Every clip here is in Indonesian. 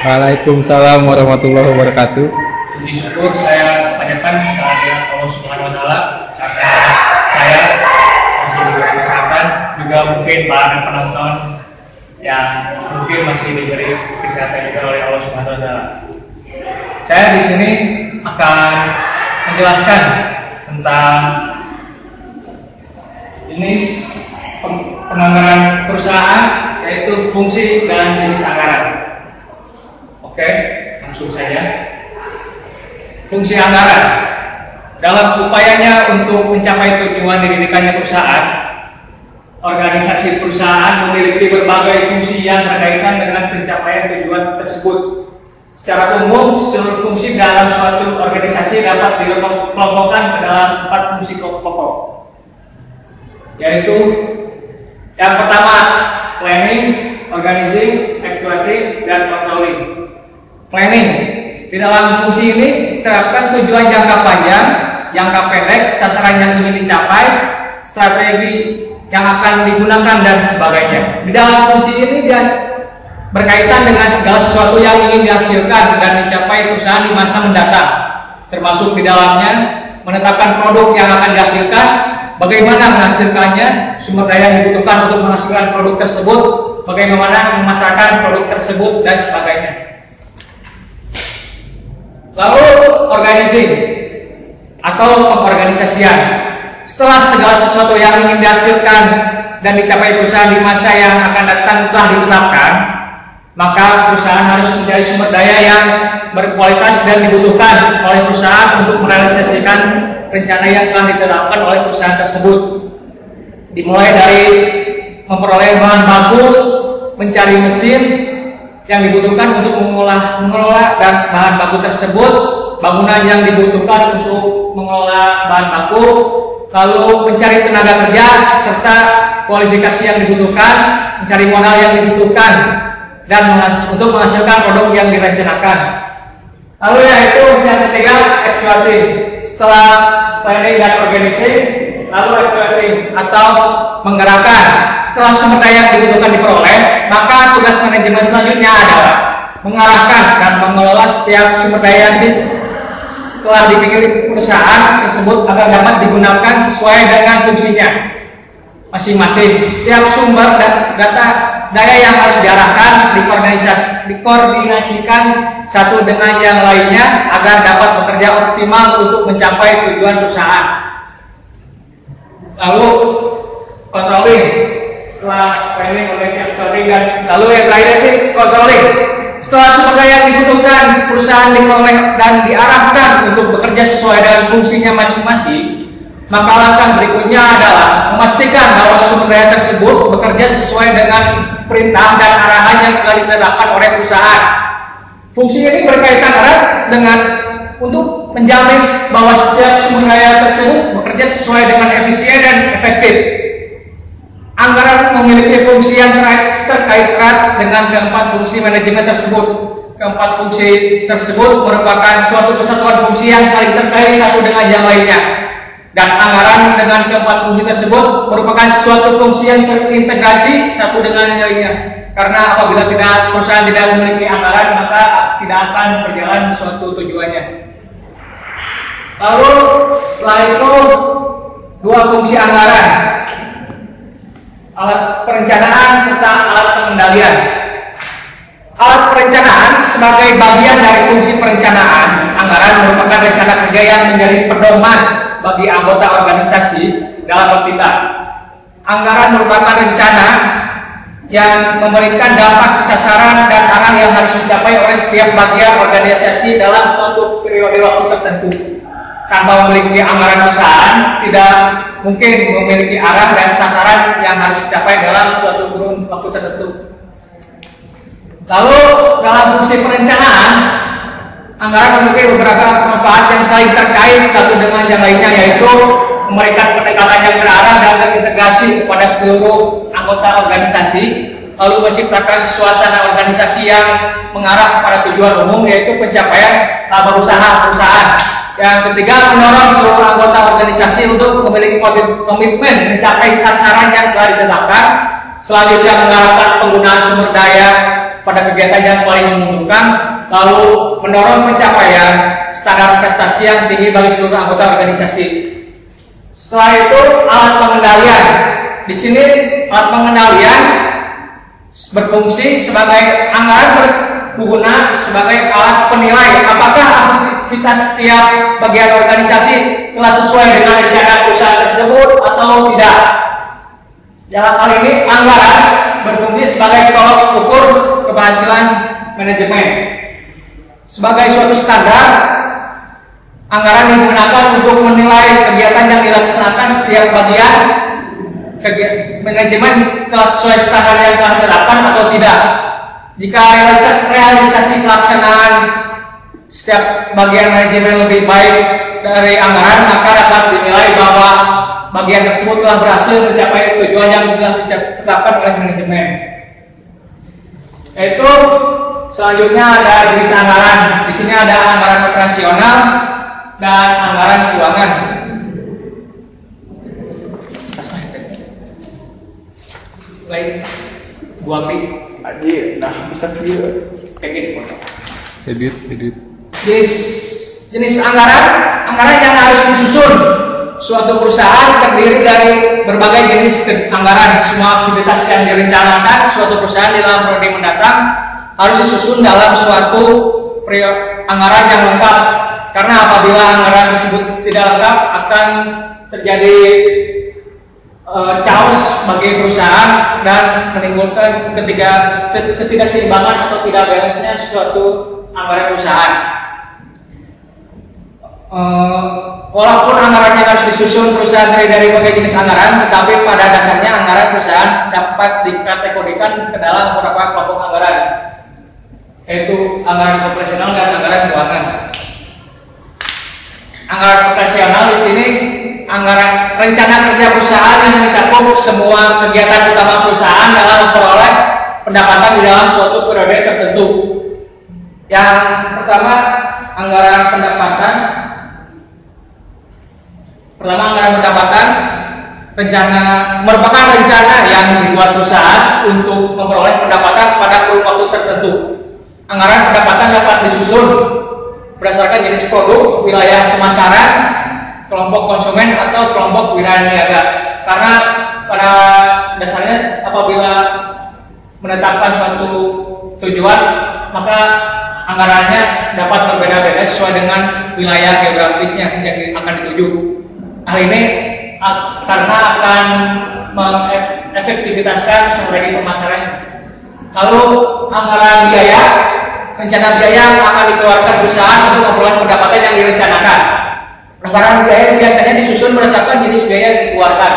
Waalaikumsalam warahmatullahi wabarakatuh. Puji syukur saya panjatkan kehadirat Allah Subhanahu wa Ta'ala karena saya masih diberi kesehatan, juga mungkin para penonton yang mungkin masih diberi kesehatan juga oleh Allah Subhanahu wa Ta'ala. Saya di sini akan menjelaskan tentang jenis penganggaran perusahaan, yaitu fungsi dan jenis anggaran. Oke, langsung saja. Fungsi anggaran dalam upayanya untuk mencapai tujuan didirikannya perusahaan, organisasi perusahaan memiliki berbagai fungsi yang berkaitan dengan pencapaian tujuan tersebut. Secara umum, seluruh fungsi dalam suatu organisasi dapat dikelompokkan ke dalam 4 fungsi pokok, yaitu yang pertama planning, organizing, actuating, dan controlling. Planning, di dalam fungsi ini terapkan tujuan jangka panjang, jangka pendek, sasaran yang ingin dicapai, strategi yang akan digunakan, dan sebagainya. Di dalam fungsi ini dia berkaitan dengan segala sesuatu yang ingin dihasilkan dan dicapai perusahaan di masa mendatang, termasuk di dalamnya menetapkan produk yang akan dihasilkan, bagaimana menghasilkannya, sumber daya yang dibutuhkan untuk menghasilkan produk tersebut, bagaimana memasarkan produk tersebut, dan sebagainya. Lalu organizing atau pengorganisasian. Setelah segala sesuatu yang ingin dihasilkan dan dicapai perusahaan di masa yang akan datang telah ditetapkan, maka perusahaan harus mencari sumber daya yang berkualitas dan dibutuhkan oleh perusahaan untuk merealisasikan rencana yang telah ditetapkan oleh perusahaan tersebut. Dimulai dari memperoleh bahan baku, mencari mesin yang dibutuhkan untuk mengelola dan bahan baku tersebut, bangunan yang dibutuhkan untuk mengelola bahan baku, lalu mencari tenaga kerja serta kualifikasi yang dibutuhkan, mencari modal yang dibutuhkan, dan untuk menghasilkan produk yang direncanakan. Lalu yaitu yang ketiga, actuating. Setelah planning dan organizing, lalu actuating atau menggerakkan. Setelah sumber daya yang dibutuhkan diperoleh, maka tugas manajemen selanjutnya adalah mengarahkan dan mengelola setiap sumber daya yang setelah dimiliki perusahaan tersebut agar dapat digunakan sesuai dengan fungsinya masing-masing. Setiap sumber daya yang harus diarahkan dikoordinasikan satu dengan yang lainnya agar dapat bekerja optimal untuk mencapai tujuan perusahaan. Lalu controlling, setelah planning, organizing, dan lalu yang terakhir itu controlling. Setelah sumber daya yang dibutuhkan perusahaan diperoleh dan diarahkan untuk bekerja sesuai dengan fungsinya masing-masing, maka langkah berikutnya adalah memastikan bahwa sumber daya tersebut bekerja sesuai dengan perintah dan arahan yang telah ditetapkan oleh perusahaan. Fungsi ini berkaitan erat dengan untuk menjamin bahwa setiap sumber daya tersebut bekerja sesuai dengan efisien dan efektif. Anggaran memiliki fungsi yang terkait erat dengan keempat fungsi manajemen tersebut. Keempat fungsi tersebut merupakan suatu kesatuan fungsi yang saling terkait satu dengan yang lainnya. Dan anggaran dengan keempat fungsi tersebut merupakan suatu fungsi yang terintegrasi satu dengan yang lainnya. Karena apabila perusahaan tidak memiliki anggaran, maka tidak akan berjalan suatu tujuannya. Lalu setelah itu, dua fungsi anggaran, alat perencanaan serta alat pengendalian. Alat perencanaan sebagai bagian dari fungsi perencanaan, anggaran merupakan rencana kerja yang menjadi pedoman bagi anggota organisasi dalam bertindak. Anggaran merupakan rencana yang memberikan dampak sasaran dan arah yang harus dicapai oleh setiap bagian organisasi dalam suatu periode waktu tertentu. Tanpa memiliki anggaran perusahaan, tidak mungkin memiliki arah dan sasaran yang harus dicapai dalam suatu kurun waktu tertentu. Lalu dalam fungsi perencanaan, anggaran memiliki beberapa manfaat yang saling terkait satu dengan yang lainnya, yaitu memberikan pendekatan yang terarah dan terintegrasi kepada seluruh anggota organisasi, lalu menciptakan suasana organisasi yang mengarah kepada tujuan umum, yaitu pencapaian laba usaha perusahaan. Yang ketiga, mendorong seluruh anggota organisasi untuk memiliki komitmen mencapai sasaran yang telah ditetapkan. Selanjutnya, mengarahkan penggunaan sumber daya pada kegiatan yang paling menguntungkan, lalu mendorong pencapaian standar prestasi yang tinggi bagi seluruh anggota organisasi. Setelah itu, alat pengendalian. Di sini alat pengendalian berfungsi sebagai anggaran berguna sebagai alat penilai apakah aktivitas setiap bagian organisasi telah sesuai dengan rencana perusahaan tersebut atau tidak. Dalam hal ini, anggaran berfungsi sebagai tolok ukur keberhasilan manajemen. Sebagai suatu standar, anggaran digunakan untuk menilai kegiatan yang dilaksanakan setiap bagian manajemen telah sesuai standar yang telah ditetapkan atau tidak. Jika realisasi pelaksanaan setiap bagian manajemen lebih baik dari anggaran, maka dapat dinilai bahwa bagian tersebut telah berhasil mencapai tujuan yang telah ditetapkan oleh manajemen. Yaitu selanjutnya ada jenis anggaran. Di sini ada anggaran operasional dan anggaran keuangan. Lain gua pi Aji, nah bisa dia. kayak gini foto. Edit. Jenis anggaran yang harus disusun. Suatu perusahaan terdiri dari berbagai jenis anggaran. Semua aktivitas yang direncanakan suatu perusahaan di dalam periode mendatang harus disusun dalam suatu anggaran yang lengkap. Karena apabila anggaran tersebut tidak lengkap akan terjadi chaos bagi perusahaan dan menimbulkan ketidakseimbangan atau tidak balance-nya suatu anggaran perusahaan. Walaupun anggarannya harus disusun perusahaan dari berbagai jenis anggaran, tetapi pada dasarnya anggaran perusahaan dapat dikategorikan ke dalam beberapa kelompok anggaran, yaitu anggaran operasional dan anggaran keuangan. Anggaran operasional di sini anggaran rencana kerja perusahaan yang mencakup semua kegiatan utama perusahaan dalam memperoleh pendapatan di dalam suatu periode tertentu. Yang pertama, anggaran pendapatan. Merupakan rencana yang dibuat perusahaan untuk memperoleh pendapatan pada kurun waktu tertentu. Anggaran pendapatan dapat disusun berdasarkan jenis produk, wilayah pemasaran, kelompok konsumen atau kelompok wiraniaga. Karena pada dasarnya apabila menetapkan suatu tujuan, maka anggarannya dapat berbeda-beda sesuai dengan wilayah geografisnya yang akan dituju. Hal ini karena akan mengefektivitaskan strategi pemasaran. Lalu anggaran biaya, rencana biaya yang akan dikeluarkan perusahaan untuk memperoleh pendapatan yang direncanakan. Anggaran biaya biasanya disusun berdasarkan jenis biaya yang dikeluarkan.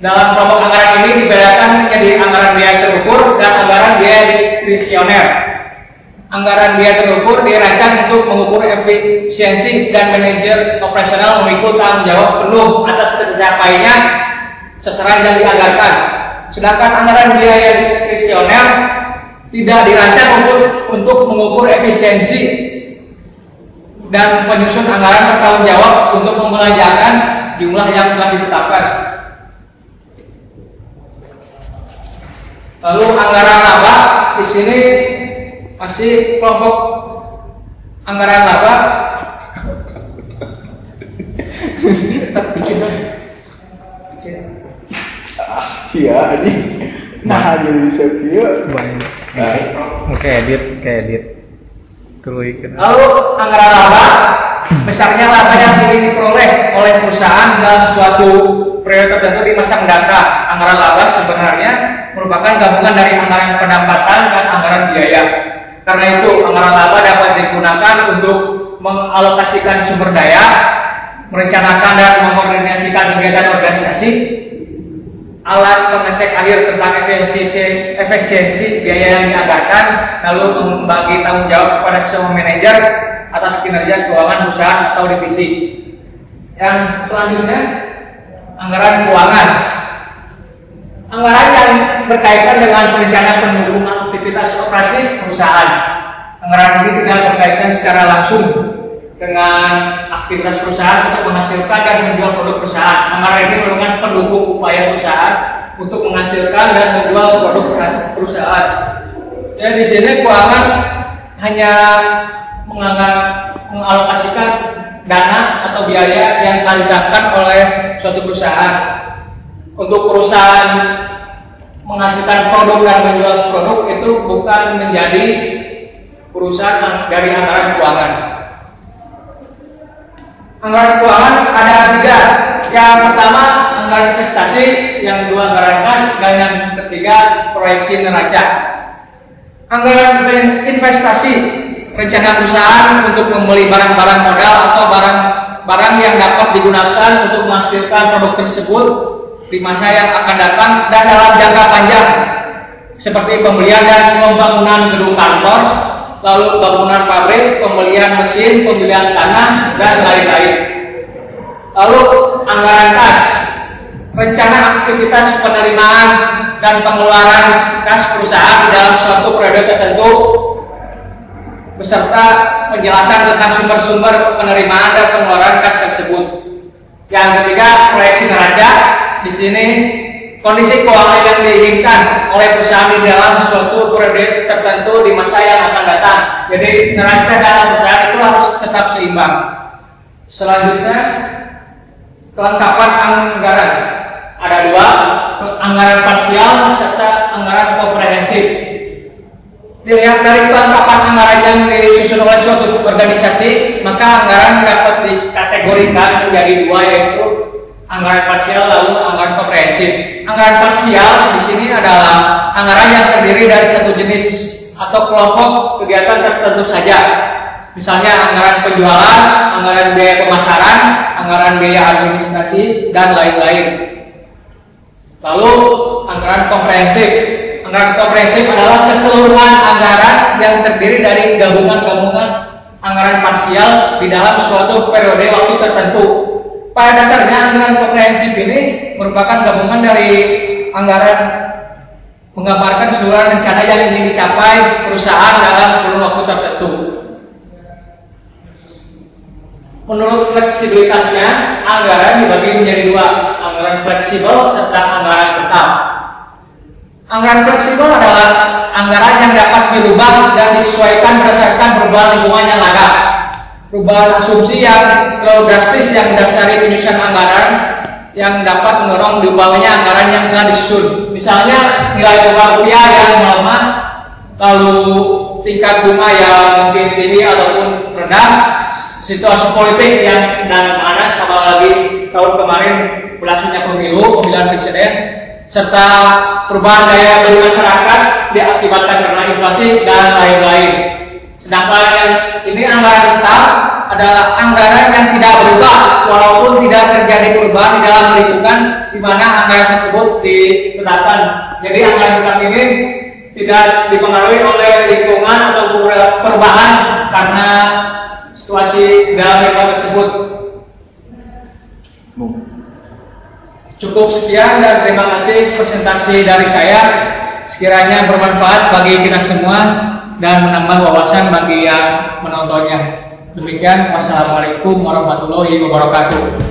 Dalam kelompok anggaran ini dibedakan menjadi anggaran biaya terukur dan anggaran biaya diskresioner. Anggaran biaya terukur dirancang untuk mengukur efisiensi dan manajer operasional memikul tanggung jawab penuh atas tercapainya sasaran yang dianggarkan. Sedangkan anggaran biaya diskresioner tidak dirancang untuk mengukur efisiensi dan penyusun anggaran bertanggung jawab untuk membelanjakan jumlah yang telah ditetapkan. Lalu anggaran laba di sini masih kelompok anggaran laba. Tetap bikin dong. Sia ini. Nah, jadi bisa kia. Oke, edit. Lalu anggaran laba, besarnya laba yang ingin diperoleh oleh perusahaan dalam suatu periode tertentu di masa mendatang. Anggaran laba sebenarnya merupakan gabungan dari anggaran pendapatan dan anggaran biaya. Karena itu, anggaran laba dapat digunakan untuk mengalokasikan sumber daya, merencanakan dan mengkoordinasikan kegiatan organisasi, alat pengecek akhir tentang efisiensi biaya yang dianggarkan, lalu membagi tanggung jawab kepada semua manajer atas kinerja keuangan perusahaan atau divisi. Yang selanjutnya, anggaran keuangan. Anggaran yang berkaitan dengan perencanaan pendukung aktivitas operasi perusahaan. Anggaran ini tidak berkaitan secara langsung dengan aktivitas perusahaan untuk menghasilkan dan menjual produk perusahaan. Anggaran ini merupakan pendukung upaya perusahaan untuk menghasilkan dan menjual produk perusahaan. Ya di sini keuangan hanya mengalokasikan dana atau biaya yang ditetapkan oleh suatu perusahaan. Untuk perusahaan menghasilkan produk dan menjual produk itu bukan menjadi perusahaan dari anggaran keuangan. Anggaran keuangan ada 3. Yang pertama anggaran investasi, yang kedua anggaran kas, dan yang ketiga proyeksi neraca. Anggaran investasi, rencana perusahaan untuk membeli barang-barang modal atau barang-barang yang dapat digunakan untuk menghasilkan produk tersebut di masa yang akan datang dan dalam jangka panjang, seperti pembelian dan pembangunan gedung kantor, lalu bangunan pabrik, pembelian mesin, pembelian tanah, dan lain-lain. Lalu anggaran kas, rencana aktivitas penerimaan dan pengeluaran kas perusahaan dalam suatu periode tertentu, beserta penjelasan tentang sumber-sumber penerimaan dan pengeluaran kas tersebut. Yang ketiga, proyeksi neraca. Di sini kondisi keuangan yang diinginkan oleh perusahaan di dalam suatu periode tertentu di masa yang akan datang. Jadi neraca dalam perusahaan itu harus tetap seimbang. Selanjutnya, kelengkapan anggaran. Ada 2, anggaran parsial serta anggaran komprehensif. Dilihat dari kelengkapan anggaran yang disusun oleh suatu organisasi, maka anggaran dapat dikategorikan menjadi 2, yaitu anggaran parsial lalu anggaran komprehensif. Anggaran parsial di sini adalah anggaran yang terdiri dari satu jenis atau kelompok kegiatan tertentu saja. Misalnya anggaran penjualan, anggaran biaya pemasaran, anggaran biaya administrasi, dan lain-lain. Lalu anggaran komprehensif. Anggaran komprehensif adalah keseluruhan anggaran yang terdiri dari gabungan-gabungan anggaran parsial di dalam suatu periode waktu tertentu. Pada dasarnya anggaran komprehensif ini merupakan gabungan dari anggaran menggambarkan keseluruhan rencana yang ingin dicapai perusahaan dalam kurun waktu tertentu. Menurut fleksibilitasnya, anggaran dibagi menjadi 2, anggaran fleksibel serta anggaran tetap. Anggaran fleksibel adalah anggaran yang dapat dirubah dan disesuaikan berdasarkan perubahan lingkungan yang ada. Perubahan asumsi yang terlalu drastis yang mendasari penyusunan anggaran yang dapat mendorong diubahnya anggaran yang telah disusun. Misalnya nilai tukar rupiah yang melemah, lalu tingkat bunga yang mungkin tinggi ataupun rendah, situasi politik yang sedang panas, apalagi tahun kemarin berlangsungnya pemilihan presiden, serta perubahan daya beli masyarakat diakibatkan karena inflasi dan lain-lain. Sedangkan yang ini anggaran tetap adalah anggaran yang tidak berubah walaupun tidak terjadi perubahan di dalam lingkungan di mana anggaran tersebut ditetapkan. Jadi anggaran tetap ini tidak dipengaruhi oleh lingkungan atau perubahan karena situasi dalam lingkungan tersebut. Cukup sekian dan terima kasih presentasi dari saya. Sekiranya bermanfaat bagi kita semua dan menambah wawasan bagi yang menontonnya. Demikian, wassalamualaikum warahmatullahi wabarakatuh.